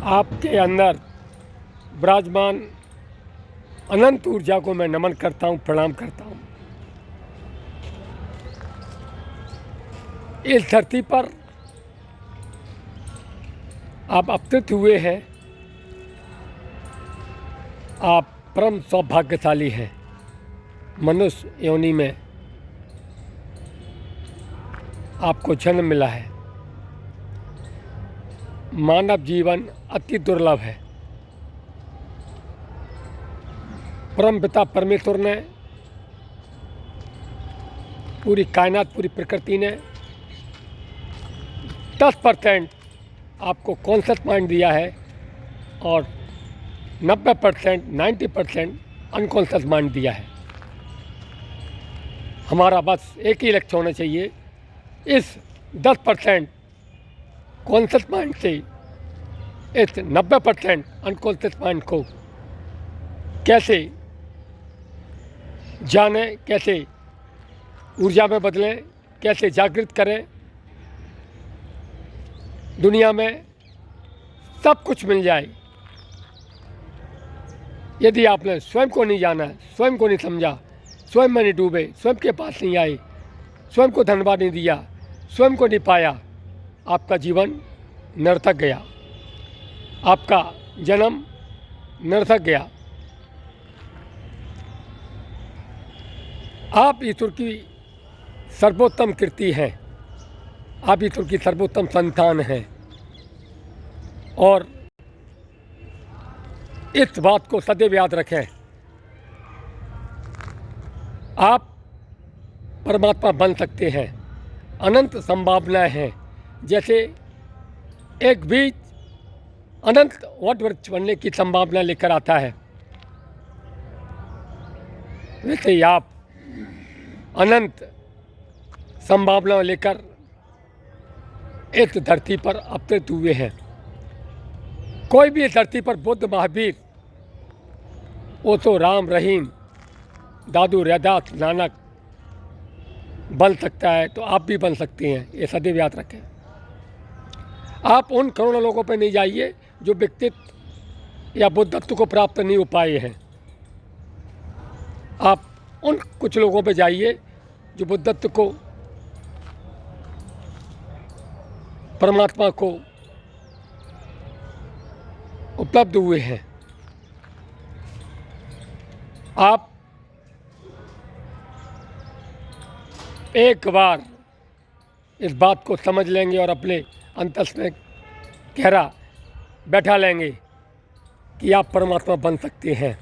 आपके अंदर विराजमान अनंत ऊर्जा को मैं नमन करता हूँ, प्रणाम करता हूँ। इस धरती पर आप अवतरित हुए हैं, आप परम सौभाग्यशाली हैं। मनुष्य योनि में आपको जन्म मिला है। मानव जीवन अति दुर्लभ है। परम पिता परमेश्वर ने, पूरी कायनात, पूरी प्रकृति ने 10% आपको कॉन्शियस माइंड दिया है और 90%, 90% अनकॉन्शियस माइंड दिया है। हमारा बस एक ही लक्ष्य होना चाहिए, इस 10% कॉन्शियस माइंड से इस 90% अनकॉन्शियस माइंड को कैसे जानें, कैसे ऊर्जा में बदलें, कैसे जागृत करें। दुनिया में सब कुछ मिल जाए, यदि आपने स्वयं को नहीं जाना, स्वयं को नहीं समझा, स्वयं में नहीं डूबे, स्वयं के पास नहीं आए, स्वयं को धन्यवाद नहीं दिया, स्वयं को नहीं पाया, आपका जीवन निरर्थक गया, आपका जन्म निरर्थक गया। आप ईश्वर की सर्वोत्तम कृति हैं, आप ईश्वर की सर्वोत्तम संतान हैं और इस बात को सदैव याद रखें। आप परमात्मा बन सकते हैं, अनंत संभावनाएं हैं। जैसे एक बीज अनंत वट वृक्ष बनने की संभावना लेकर आता है, वैसे ही आप अनंत संभावनाएं लेकर इस धरती पर अवतरित हुए हैं। कोई भी इस धरती पर बुद्ध, महावीर, ओशो, राम, रहीम, दादू, रैदास, नानक बन सकता है, तो आप भी बन सकते हैं। ये सदैव याद रखें। आप उन करोड़ों लोगों पर नहीं जाइए जो व्यक्तित्व या बुद्धत्व को प्राप्त नहीं हो पाए हैं। आप उन कुछ लोगों पर जाइए जो बुद्धत्व को, परमात्मा को उपलब्ध हुए हैं। आप एक बार इस बात को समझ लेंगे और अपने अंतस में गहरा बैठा लेंगे कि आप परमात्मा बन सकते हैं।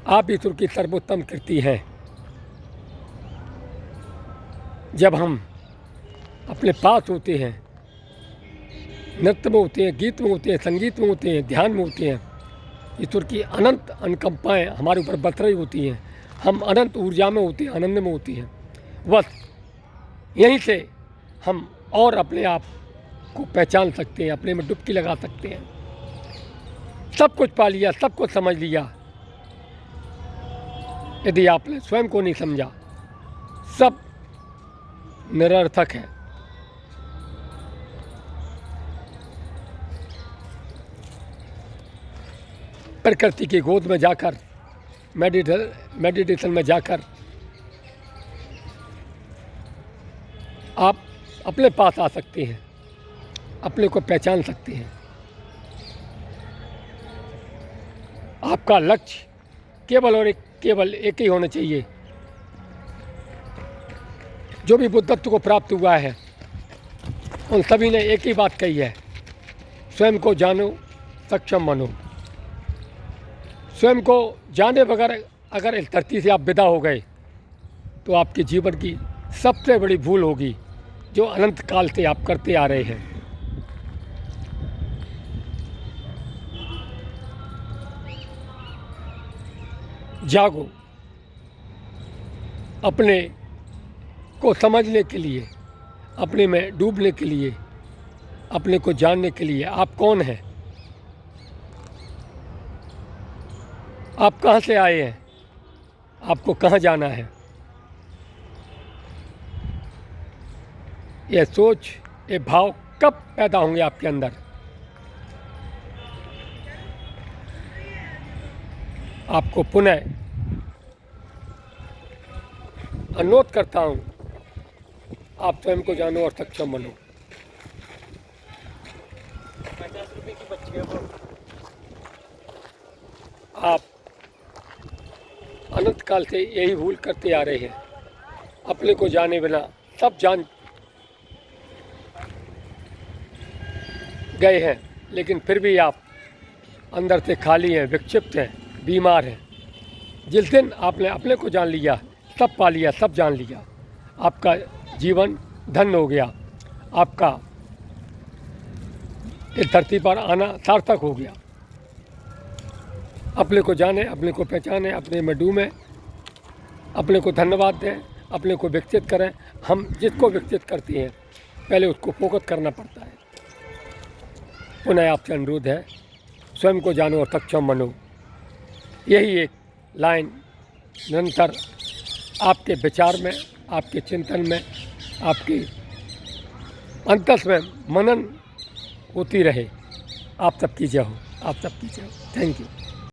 आप ईश्वर की सर्वोत्तम कृति हैं। जब हम अपने पास होते हैं, नृत्य में होते हैं, गीत में होते हैं, संगीत में होते हैं, ध्यान में होते हैं, ईश्वर की अनंत अनुकंपाएँ हमारे ऊपर बरस रही होती हैं। हम अनंत ऊर्जा में होते हैं, आनंद में होती हैं। बस यहीं से हम और अपने आप को पहचान सकते हैं, अपने में डुबकी लगा सकते हैं। सब कुछ पा लिया, सब कुछ समझ लिया, यदि आपने स्वयं को नहीं समझा, सब निरर्थक है। प्रकृति की गोद में जाकर, मेडिटेशन में जाकर आप अपने पास आ सकते हैं, अपने को पहचान सकते हैं। आपका लक्ष्य केवल एक ही होना चाहिए। जो भी बुद्धत्व को प्राप्त हुआ है, उन सभी ने एक ही बात कही है, स्वयं को जानो, सक्षम बनो। स्वयं को जाने बगैर अगर इस धरती से आप विदा हो गए तो आपके जीवन की सबसे बड़ी भूल होगी जो अनंत काल से आप करते आ रहे हैं। जागो, अपने को समझने के लिए, अपने में डूबने के लिए, अपने को जानने के लिए। आप कौन हैं? आप कहाँ से आए हैं? आपको कहाँ जाना है? यह सोच, ये भाव कब पैदा होंगे आपके अंदर? आपको पुनः अनुरोध करता हूँ, आप स्वयं को जानो और सक्षम बनो। 50 रुपये की बच गया वो। आप अनंत काल से यही भूल करते आ रहे हैं, अपने को जाने बिना सब जान गए हैं, लेकिन फिर भी आप अंदर से खाली हैं, विक्षिप्त हैं, बीमार हैं। जिस दिन आपने अपने को जान लिया, सब पा लिया, सब जान लिया, आपका जीवन धन्य हो गया, आपका इस धरती पर आना सार्थक हो गया। अपने को जाने, अपने को पहचाने, अपने में डूबें, अपने को धन्यवाद दें, अपने को विकसित करें। हम जिसको विकसित करते हैं पहले उसको फोकस करना पड़ता है। पुनः आपसे अनुरोध है, स्वयं को जानो और सक्षम बनो। यही एक लाइन निरंतर आपके विचार में, आपके चिंतन में, आपके अंतस में मनन होती रहे। आप सबकी जय हो, आप सबकी जय हो। Thank you.